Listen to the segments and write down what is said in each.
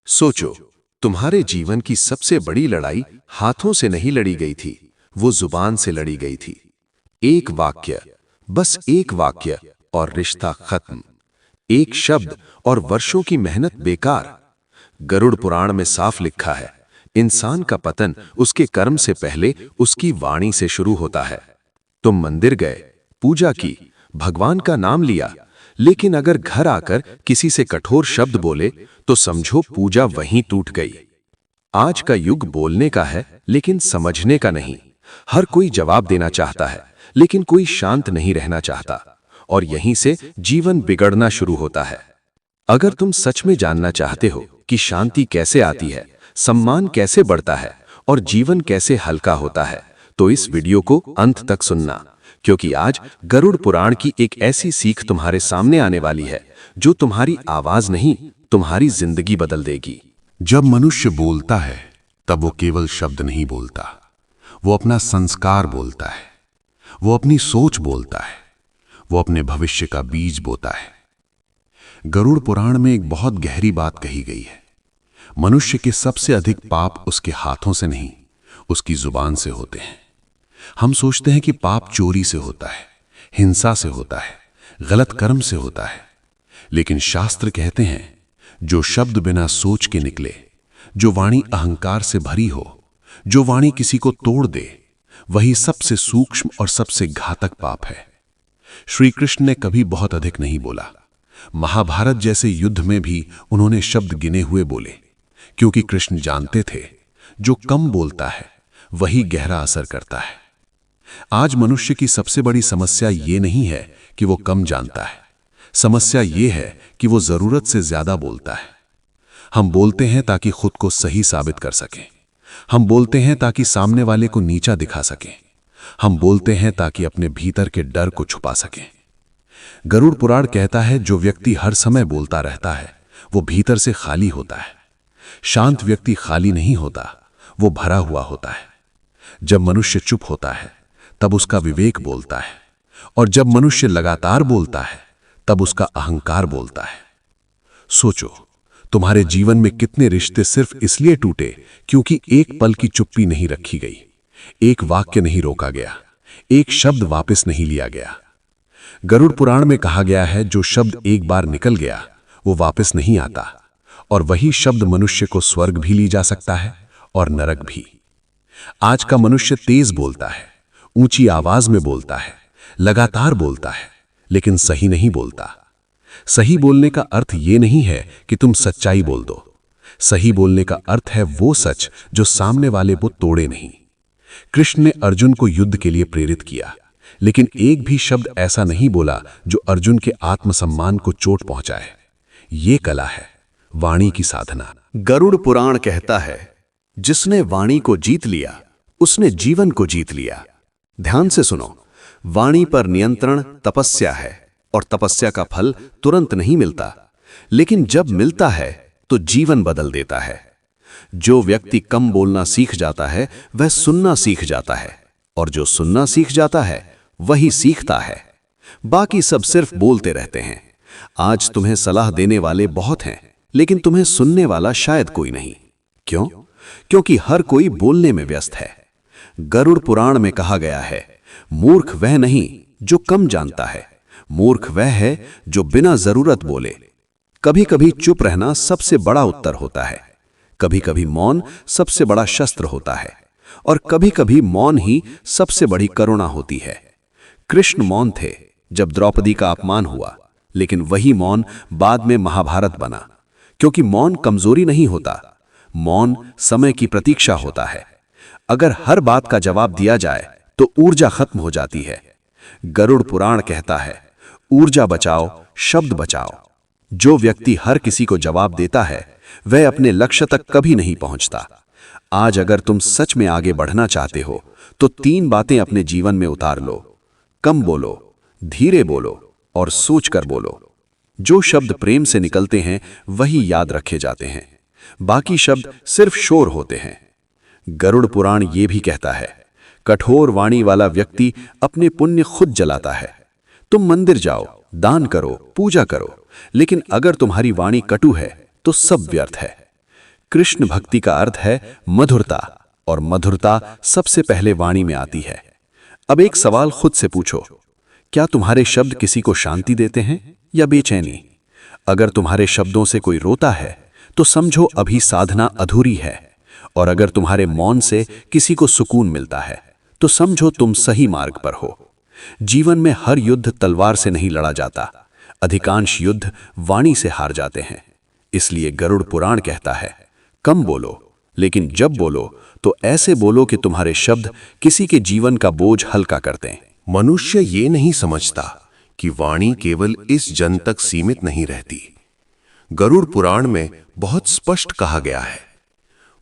सोचो, तुम्हारे जीवन की सबसे बड़ी लड़ाई हाथों से नहीं लड़ी गई थी, वो जुबान से लड़ी गई थी। एक वाक्य, बस एक वाक्य और रिश्ता खत्म। एक शब्द और वर्षों की मेहनत बेकार। गरुड़ पुराण में साफ लिखा है, इंसान का पतन उसके कर्म से पहले उसकी वाणी से शुरू होता है। तुम मंदिर गए, पूजा की, भगवान का नाम लिया, लेकिन अगर घर आकर किसी से कठोर शब्द बोले तो समझो पूजा वहीं टूट गई। आज का युग बोलने का है, लेकिन समझने का नहीं। हर कोई जवाब देना चाहता है, लेकिन कोई शांत नहीं रहना चाहता, और यहीं से जीवन बिगड़ना शुरू होता है। अगर तुम सच में जानना चाहते हो कि शांति कैसे आती है, सम्मान कैसे बढ़ता है और जीवन कैसे हल्का होता है, तो इस वीडियो को अंत तक सुनना, क्योंकि आज गरुड़ पुराण की एक ऐसी सीख तुम्हारे सामने आने वाली है जो तुम्हारी आवाज नहीं, तुम्हारी जिंदगी बदल देगी। जब मनुष्य बोलता है तब वो केवल शब्द नहीं बोलता, वो अपना संस्कार बोलता है, वो अपनी सोच बोलता है, वो अपने भविष्य का बीज बोता है। गरुड़ पुराण में एक बहुत गहरी बात कही गई है। मनुष्य के सबसे अधिक पाप उसके हाथों से नहीं, उसकी जुबान से होते हैं। हम सोचते हैं कि पाप चोरी से होता है, हिंसा से होता है, गलत कर्म से होता है, लेकिन शास्त्र कहते हैं जो शब्द बिना सोच के निकले, जो वाणी अहंकार से भरी हो, जो वाणी किसी को तोड़ दे, वही सबसे सूक्ष्म और सबसे घातक पाप है। श्री कृष्ण ने कभी बहुत अधिक नहीं बोला। महाभारत जैसे युद्ध में भी उन्होंने शब्द गिने हुए बोले, क्योंकि कृष्ण जानते थे जो कम बोलता है वही गहरा असर करता है। आज मनुष्य की सबसे बड़ी समस्या ये नहीं है कि वो कम जानता है, समस्या ये है कि वो जरूरत से ज्यादा बोलता है। हम बोलते हैं ताकि खुद को सही साबित कर सकें, हम बोलते हैं ताकि सामने वाले को नीचा दिखा सकें, हम बोलते हैं ताकि अपने भीतर के डर को छुपा सकें। गरुड़ पुराण कहता है जो व्यक्ति हर समय बोलता रहता है वो भीतर से खाली होता है। शांत व्यक्ति खाली नहीं होता, वो भरा हुआ होता है। जब मनुष्य चुप होता है तब उसका विवेक बोलता है, और जब मनुष्य लगातार बोलता है तब उसका अहंकार बोलता है। सोचो, तुम्हारे जीवन में कितने रिश्ते सिर्फ इसलिए टूटे क्योंकि एक पल की चुप्पी नहीं रखी गई, एक वाक्य नहीं रोका गया, एक शब्द वापस नहीं लिया गया। गरुड़ पुराण में कहा गया है जो शब्द एक बार निकल गया वो वापस नहीं आता, और वही शब्द मनुष्य को स्वर्ग भी ले जा सकता है और नरक भी। आज का मनुष्य तेज बोलता है, ऊंची आवाज में बोलता है, लगातार बोलता है, लेकिन सही नहीं बोलता। सही बोलने का अर्थ ये नहीं है कि तुम सच्चाई बोल दो। सही बोलने का अर्थ है वो सच जो सामने वाले को तोड़े नहीं। कृष्ण ने अर्जुन को युद्ध के लिए प्रेरित किया, लेकिन एक भी शब्द ऐसा नहीं बोला जो अर्जुन के आत्मसम्मान को चोट पहुंचाए। ये कला है, वाणी की साधना। गरुड़ पुराण कहता है जिसने वाणी को जीत लिया उसने जीवन को जीत लिया। ध्यान से सुनो, वाणी पर नियंत्रण तपस्या है, और तपस्या का फल तुरंत नहीं मिलता, लेकिन जब मिलता है तो जीवन बदल देता है। जो व्यक्ति कम बोलना सीख जाता है वह सुनना सीख जाता है, और जो सुनना सीख जाता है वही सीखता है। बाकी सब सिर्फ बोलते रहते हैं। आज तुम्हें सलाह देने वाले बहुत हैं, लेकिन तुम्हें सुनने वाला शायद कोई नहीं। क्यों? क्योंकि हर कोई बोलने में व्यस्त है। गरुड़ पुराण में कहा गया है, मूर्ख वह नहीं जो कम जानता है, मूर्ख वह है जो बिना जरूरत बोले। कभी कभी चुप रहना सबसे बड़ा उत्तर होता है, कभी कभी मौन सबसे बड़ा शस्त्र होता है, और कभी कभी मौन ही सबसे बड़ी करुणा होती है। कृष्ण मौन थे जब द्रौपदी का अपमान हुआ, लेकिन वही मौन बाद में महाभारत बना, क्योंकि मौन कमजोरी नहीं होता, मौन समय की प्रतीक्षा होता है। अगर हर बात का जवाब दिया जाए तो ऊर्जा खत्म हो जाती है। गरुड़ पुराण कहता है ऊर्जा बचाओ, शब्द बचाओ। जो व्यक्ति हर किसी को जवाब देता है वह अपने लक्ष्य तक कभी नहीं पहुंचता। आज अगर तुम सच में आगे बढ़ना चाहते हो तो 3 बातें अपने जीवन में उतार लो। कम बोलो, धीरे बोलो और सोच कर बोलो। जो शब्द प्रेम से निकलते हैं वही याद रखे जाते हैं, बाकी शब्द सिर्फ शोर होते हैं। गरुड़ पुराण ये भी कहता है कठोर वाणी वाला व्यक्ति अपने पुण्य खुद जलाता है। तुम मंदिर जाओ, दान करो, पूजा करो, लेकिन अगर तुम्हारी वाणी कटु है तो सब व्यर्थ है। कृष्ण भक्ति का अर्थ है मधुरता, और मधुरता सबसे पहले वाणी में आती है। अब एक सवाल खुद से पूछो, क्या तुम्हारे शब्द किसी को शांति देते हैं या बेचैनी? अगर तुम्हारे शब्दों से कोई रोता है तो समझो अभी साधना अधूरी है, और अगर तुम्हारे मौन से किसी को सुकून मिलता है तो समझो तुम सही मार्ग पर हो। जीवन में हर युद्ध तलवार से नहीं लड़ा जाता, अधिकांश युद्ध वाणी से हार जाते हैं। इसलिए गरुड़ पुराण कहता है, कम बोलो, लेकिन जब बोलो तो ऐसे बोलो कि तुम्हारे शब्द किसी के जीवन का बोझ हल्का कर दें। मनुष्य ये नहीं समझता कि वाणी केवल इस जन तक सीमित नहीं रहती। गरुड़ पुराण में बहुत स्पष्ट कहा गया है,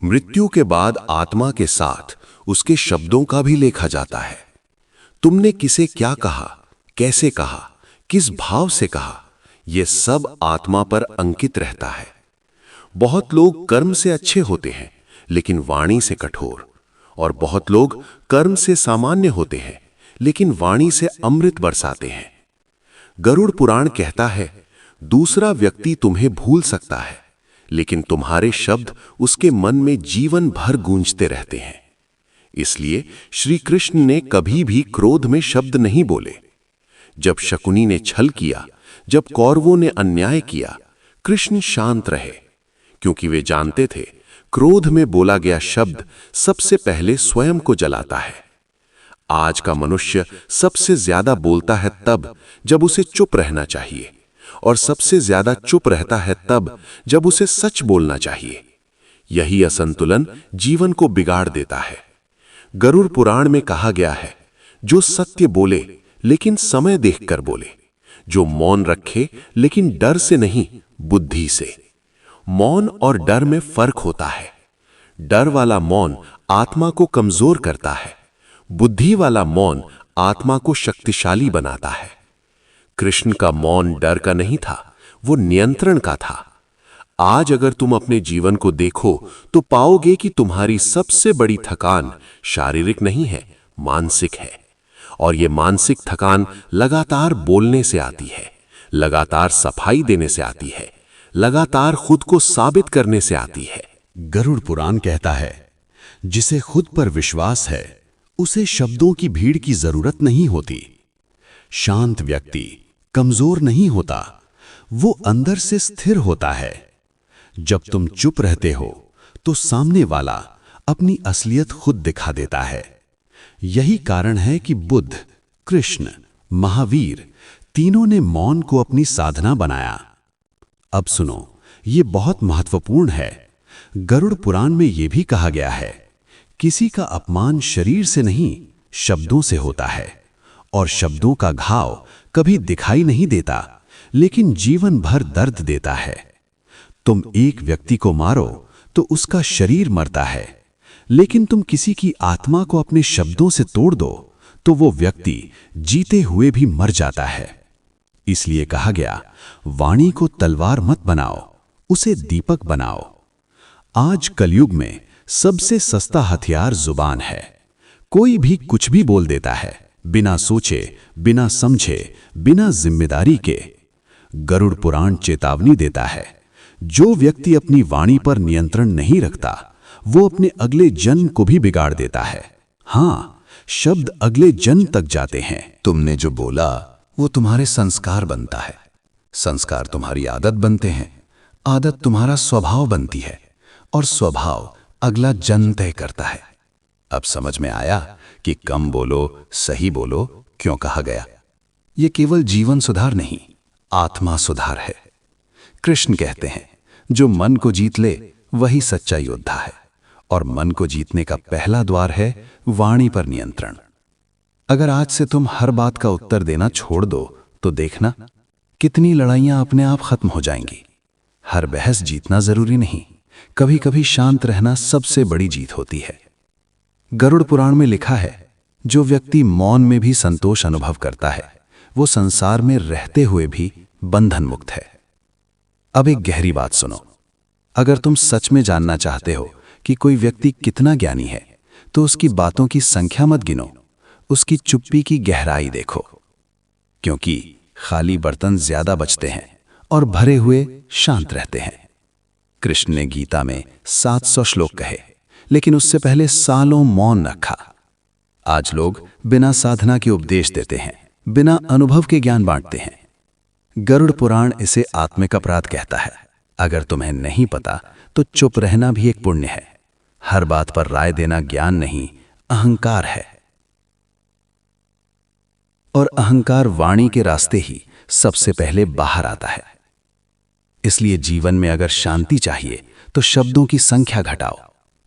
मृत्यु के बाद आत्मा के साथ उसके शब्दों का भी लेखा जाता है। तुमने किसे क्या कहा, कैसे कहा, किस भाव से कहा, यह सब आत्मा पर अंकित रहता है। बहुत लोग कर्म से अच्छे होते हैं लेकिन वाणी से कठोर, और बहुत लोग कर्म से सामान्य होते हैं लेकिन वाणी से अमृत बरसाते हैं। गरुड़ पुराण कहता है, दूसरा व्यक्ति तुम्हें भूल सकता है लेकिन तुम्हारे शब्द उसके मन में जीवन भर गूंजते रहते हैं। इसलिए श्री कृष्ण ने कभी भी क्रोध में शब्द नहीं बोले। जब शकुनी ने छल किया, जब कौरवों ने अन्याय किया, कृष्ण शांत रहे, क्योंकि वे जानते थे क्रोध में बोला गया शब्द सबसे पहले स्वयं को जलाता है। आज का मनुष्य सबसे ज्यादा बोलता है तब जब उसे चुप रहना चाहिए, और सबसे ज्यादा चुप रहता है तब जब उसे सच बोलना चाहिए। यही असंतुलन जीवन को बिगाड़ देता है। गरुड़ पुराण में कहा गया है, जो सत्य बोले लेकिन समय देखकर बोले, जो मौन रखे लेकिन डर से नहीं, बुद्धि से। मौन और डर में फर्क होता है। डर वाला मौन आत्मा को कमजोर करता है, बुद्धि वाला मौन आत्मा को शक्तिशाली बनाता है। कृष्ण का मौन डर का नहीं था, वो नियंत्रण का था। आज अगर तुम अपने जीवन को देखो तो पाओगे कि तुम्हारी सबसे बड़ी थकान शारीरिक नहीं है, मानसिक है। और ये मानसिक थकान लगातार बोलने से आती है, लगातार सफाई देने से आती है, लगातार खुद को साबित करने से आती है। गरुड़ पुराण कहता है, जिसे खुद पर विश्वास है उसे शब्दों की भीड़ की जरूरत नहीं होती। शांत व्यक्ति कमजोर नहीं होता, वो अंदर से स्थिर होता है। जब तुम चुप रहते हो तो सामने वाला अपनी असलियत खुद दिखा देता है। यही कारण है कि बुद्ध, कृष्ण, महावीर तीनों ने मौन को अपनी साधना बनाया। अब सुनो, ये बहुत महत्वपूर्ण है। गरुड़ पुराण में यह भी कहा गया है, किसी का अपमान शरीर से नहीं, शब्दों से होता है, और शब्दों का घाव कभी दिखाई नहीं देता लेकिन जीवन भर दर्द देता है। तुम एक व्यक्ति को मारो तो उसका शरीर मरता है, लेकिन तुम किसी की आत्मा को अपने शब्दों से तोड़ दो तो वो व्यक्ति जीते हुए भी मर जाता है। इसलिए कहा गया, वाणी को तलवार मत बनाओ, उसे दीपक बनाओ। आज कलयुग में सबसे सस्ता हथियार जुबान है। कोई भी कुछ भी बोल देता है, बिना सोचे, बिना समझे, बिना जिम्मेदारी के। गरुड़ पुराण चेतावनी देता है, जो व्यक्ति अपनी वाणी पर नियंत्रण नहीं रखता वो अपने अगले जन्म को भी बिगाड़ देता है। हाँ, शब्द अगले जन्म तक जाते हैं। तुमने जो बोला वो तुम्हारे संस्कार बनता है, संस्कार तुम्हारी आदत बनते हैं, आदत तुम्हारा स्वभाव बनती है, और स्वभाव अगला जन्म तय करता है। अब समझ में आया कि कम बोलो, सही बोलो क्यों कहा गया। ये केवल जीवन सुधार नहीं, आत्मा सुधार है। कृष्ण कहते हैं, जो मन को जीत ले वही सच्चा योद्धा है, और मन को जीतने का पहला द्वार है वाणी पर नियंत्रण। अगर आज से तुम हर बात का उत्तर देना छोड़ दो तो देखना कितनी लड़ाइयां अपने आप खत्म हो जाएंगी। हर बहस जीतना जरूरी नहीं, कभी कभी शांत रहना सबसे बड़ी जीत होती है। गरुड़ पुराण में लिखा है, जो व्यक्ति मौन में भी संतोष अनुभव करता है वो संसार में रहते हुए भी बंधन मुक्त है। अब एक गहरी बात सुनो, अगर तुम सच में जानना चाहते हो कि कोई व्यक्ति कितना ज्ञानी है तो उसकी बातों की संख्या मत गिनो, उसकी चुप्पी की गहराई देखो। क्योंकि खाली बर्तन ज्यादा बचते हैं और भरे हुए शांत रहते हैं। कृष्ण ने गीता में 700 श्लोक कहे, लेकिन उससे पहले सालों मौन रखा। आज लोग बिना साधना के उपदेश देते हैं, बिना अनुभव के ज्ञान बांटते हैं। गरुड़ पुराण इसे आत्मिक अपराध कहता है। अगर तुम्हें नहीं पता तो चुप रहना भी एक पुण्य है। हर बात पर राय देना ज्ञान नहीं, अहंकार है। और अहंकार वाणी के रास्ते ही सबसे पहले बाहर आता है। इसलिए जीवन में अगर शांति चाहिए तो शब्दों की संख्या घटाओ।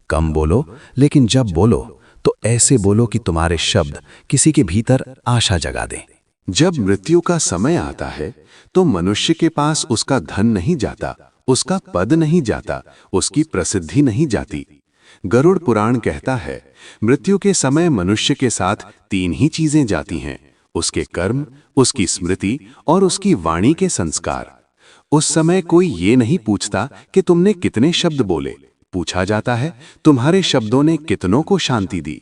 कम बोलो, लेकिन जब बोलो तो ऐसे बोलो कि तुम्हारे शब्द किसी के भीतर आशा जगा दें। जब मृत्यु का समय आता है तो मनुष्य के पास उसका धन नहीं जाता, उसका पद नहीं जाता, उसकी प्रसिद्धि नहीं जाती। गरुड़ पुराण कहता है, मृत्यु के समय मनुष्य के साथ 3 ही चीजें जाती हैं, उसके कर्म, उसकी स्मृति और उसकी वाणी के संस्कार। उस समय कोई ये नहीं पूछता कि तुमने कितने शब्द बोले, पूछा जाता है तुम्हारे शब्दों ने कितनों को शांति दी।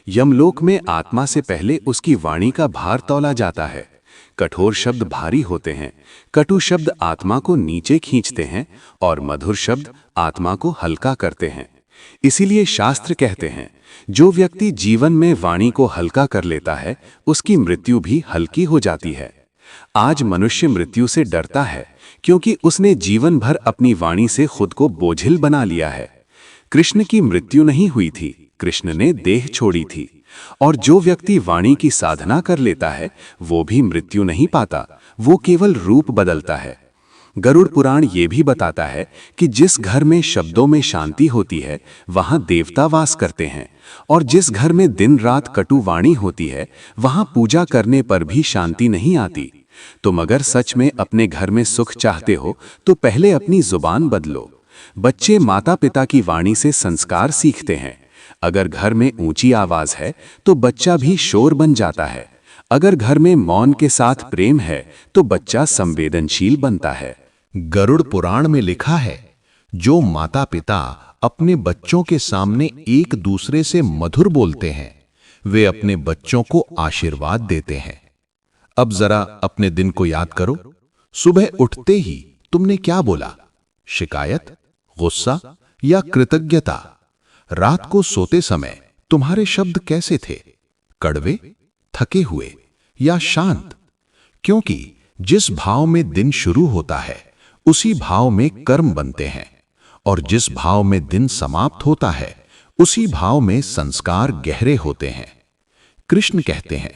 यमलोक में आत्मा से पहले उसकी वाणी का भार तौला जाता है। कठोर शब्द भारी होते हैं, कटु शब्द आत्मा को नीचे खींचते हैं और मधुर शब्द आत्मा को हल्का करते हैं। इसीलिए शास्त्र कहते हैं, जो व्यक्ति जीवन में वाणी को हल्का कर लेता है उसकी मृत्यु भी हल्की हो जाती है। आज मनुष्य मृत्यु से डरता है क्योंकि उसने जीवन भर अपनी वाणी से खुद को बोझिल बना लिया है। कृष्ण की मृत्यु नहीं हुई थी, कृष्ण ने देह छोड़ी थी। और जो व्यक्ति वाणी की साधना कर लेता है वो भी मृत्यु नहीं पाता, वो केवल रूप बदलता है। गरुड़ पुराण ये भी बताता है कि जिस घर में शब्दों में शांति होती है वहां देवता वास करते हैं, और जिस घर में दिन रात कटु वाणी होती है वहां पूजा करने पर भी शांति नहीं आती। तुम अगर सच में अपने घर में सुख चाहते हो तो पहले अपनी जुबान बदलो। बच्चे माता पिता की वाणी से संस्कार सीखते हैं। अगर घर में ऊंची आवाज है तो बच्चा भी शोर बन जाता है। अगर घर में मौन के साथ प्रेम है तो बच्चा संवेदनशील बनता है। गरुड़ पुराण में लिखा है, जो माता पिता अपने बच्चों के सामने एक दूसरे से मधुर बोलते हैं वे अपने बच्चों को आशीर्वाद देते हैं। अब जरा अपने दिन को याद करो। सुबह उठते ही तुमने क्या बोला? शिकायत, गुस्सा या कृतज्ञता? रात को सोते समय तुम्हारे शब्द कैसे थे? कड़वे, थके हुए या शांत? क्योंकि जिस भाव में दिन शुरू होता है उसी भाव में कर्म बनते हैं, और जिस भाव में दिन समाप्त होता है उसी भाव में संस्कार गहरे होते हैं। कृष्ण कहते हैं,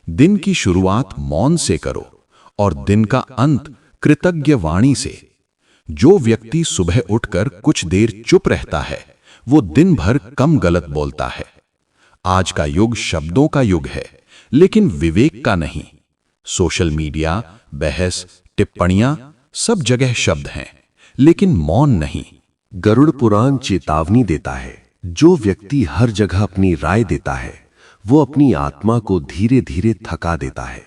दिन की शुरुआत मौन से करो और दिन का अंत कृतज्ञ वाणी से। जो व्यक्ति सुबह उठकर कुछ देर चुप रहता है वो दिन भर कम गलत बोलता है। आज का युग शब्दों का युग है, लेकिन विवेक का नहीं। सोशल मीडिया, बहस, टिप्पणियां, सब जगह शब्द हैं, लेकिन मौन नहीं। गरुड़ पुराण चेतावनी देता है, जो व्यक्ति हर जगह अपनी राय देता है वो अपनी आत्मा को धीरे धीरे थका देता है।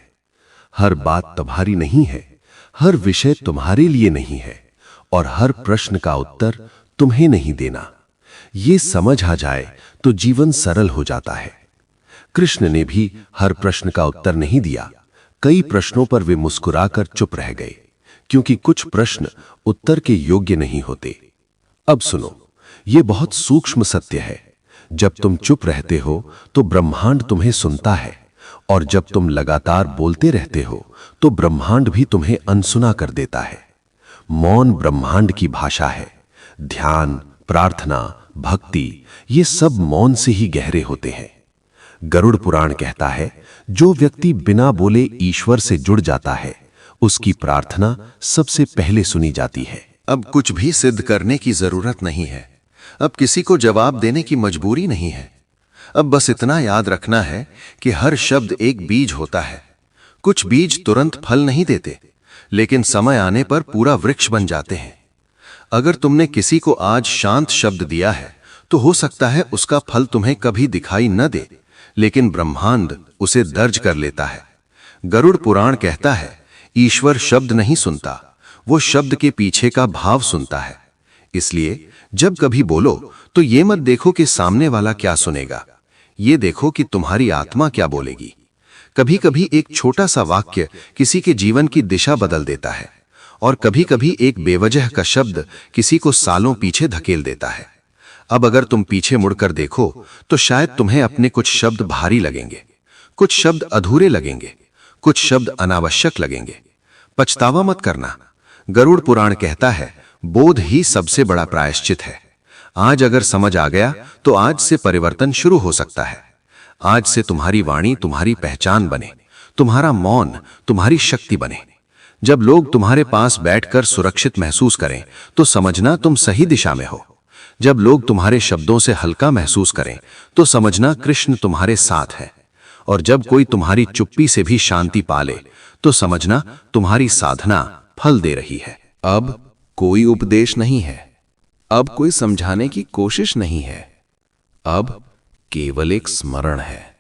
हर बात तुम्हारी नहीं है, हर विषय तुम्हारे लिए नहीं है, और हर प्रश्न का उत्तर तुम्हें नहीं देना। ये समझ आ जाए तो जीवन सरल हो जाता है। कृष्ण ने भी हर प्रश्न का उत्तर नहीं दिया। कई प्रश्नों पर वे मुस्कुराकर चुप रह गए, क्योंकि कुछ प्रश्न उत्तर के योग्य नहीं होते। अब सुनो, ये बहुत सूक्ष्म सत्य है। जब तुम चुप रहते हो तो ब्रह्मांड तुम्हें सुनता है, और जब तुम लगातार बोलते रहते हो तो ब्रह्मांड भी तुम्हें अनसुना कर देता है। मौन ब्रह्मांड की भाषा है। ध्यान, प्रार्थना, भक्ति, ये सब मौन से ही गहरे होते हैं। गरुड़ पुराण कहता है, जो व्यक्ति बिना बोले ईश्वर से जुड़ जाता है उसकी प्रार्थना सबसे पहले सुनी जाती है। अब कुछ भी सिद्ध करने की जरूरत नहीं है। अब किसी को जवाब देने की मजबूरी नहीं है। अब बस इतना याद रखना है कि हर शब्द एक बीज होता है। कुछ बीज तुरंत फल नहीं देते, लेकिन समय आने पर पूरा वृक्ष बन जाते हैं। अगर तुमने किसी को आज शांत शब्द दिया है तो हो सकता है उसका फल तुम्हें कभी दिखाई न दे, लेकिन ब्रह्मांड उसे दर्ज कर लेता है। गरुड़ पुराण कहता है, ईश्वर शब्द नहीं सुनता, वो शब्द के पीछे का भाव सुनता है। इसलिए जब कभी बोलो तो ये मत देखो कि सामने वाला क्या सुनेगा, ये देखो कि तुम्हारी आत्मा क्या बोलेगी। कभी कभी एक छोटा सा वाक्य किसी के जीवन की दिशा बदल देता है, और कभी-कभी एक बेवजह का शब्द किसी को सालों पीछे धकेल देता है। अब अगर तुम पीछे मुड़कर देखो तो शायद तुम्हें अपने कुछ शब्द भारी लगेंगे, कुछ शब्द अधूरे लगेंगे, कुछ शब्द अनावश्यक लगेंगे। पछतावा मत करना। गरुड़ पुराण कहता है, बोध ही सबसे बड़ा प्रायश्चित है। आज अगर समझ आ गया तो आज से परिवर्तन शुरू हो सकता है। आज से तुम्हारी वाणी तुम्हारी पहचान बने, तुम्हारा मौन तुम्हारी शक्ति बने। जब लोग तुम्हारे पास बैठकर सुरक्षित महसूस करें तो समझना तुम सही दिशा में हो। जब लोग तुम्हारे शब्दों से हल्का महसूस करें तो समझना कृष्ण तुम्हारे साथ है। और जब कोई तुम्हारी चुप्पी से भी शांति पाले तो समझना तुम्हारी साधना फल दे रही है। अब कोई उपदेश नहीं है, अब कोई समझाने की कोशिश नहीं है, अब केवल एक स्मरण है।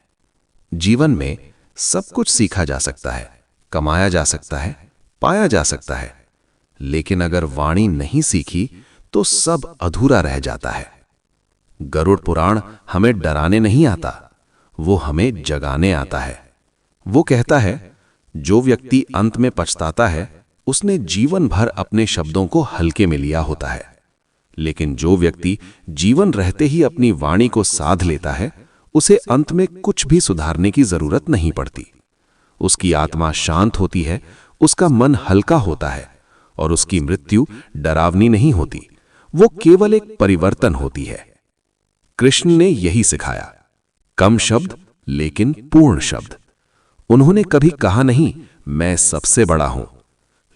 जीवन में सब कुछ सीखा जा सकता है, कमाया जा सकता है, पाया जा सकता है, लेकिन अगर वाणी नहीं सीखी तो सब अधूरा रह जाता है। गरुड़ पुराण हमें डराने नहीं आता, वो हमें जगाने आता है। वो कहता है, जो व्यक्ति अंत में पछताता है उसने जीवन भर अपने शब्दों को हल्के में लिया होता है, लेकिन जो व्यक्ति जीवन रहते ही अपनी वाणी को साध लेता है उसे अंत में कुछ भी सुधारने की जरूरत नहीं पड़ती। उसकी आत्मा शांत होती है, उसका मन हल्का होता है और उसकी मृत्यु डरावनी नहीं होती, वो केवल एक परिवर्तन होती है। कृष्ण ने यही सिखाया, कम शब्द लेकिन पूर्ण शब्द। उन्होंने कभी कहा नहीं, मैं सबसे बड़ा हूं,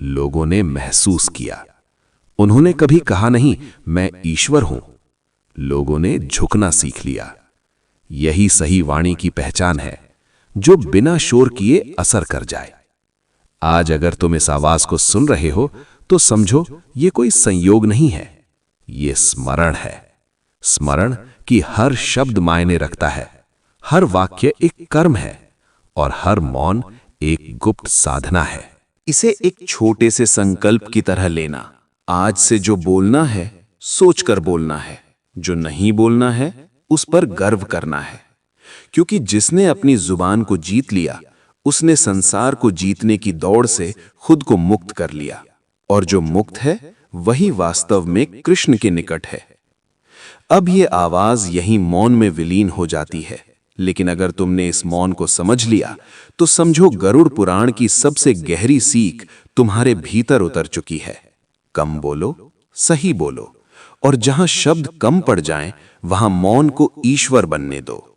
लोगों ने महसूस किया। उन्होंने कभी कहा नहीं, मैं ईश्वर हूं, लोगों ने झुकना सीख लिया। यही सही वाणी की पहचान है, जो बिना शोर किए असर कर जाए। आज अगर तुम इस आवाज को सुन रहे हो तो समझो ये कोई संयोग नहीं है, ये स्मरण है। स्मरण कि हर शब्द मायने रखता है, हर वाक्य एक कर्म है और हर मौन एक गुप्त साधना है। इसे एक छोटे से संकल्प की तरह लेना। आज से जो बोलना है सोचकर बोलना है, जो नहीं बोलना है उस पर गर्व करना है। क्योंकि जिसने अपनी जुबान को जीत लिया उसने संसार को जीतने की दौड़ से खुद को मुक्त कर लिया, और जो मुक्त है वही वास्तव में कृष्ण के निकट है। अब ये आवाज यहीं मौन में विलीन हो जाती है, लेकिन अगर तुमने इस मौन को समझ लिया तो समझो गरुड़ पुराण की सबसे गहरी सीख तुम्हारे भीतर उतर चुकी है। कम बोलो, सही बोलो, और जहां शब्द कम पड़ जाएं, वहां मौन को ईश्वर बनने दो।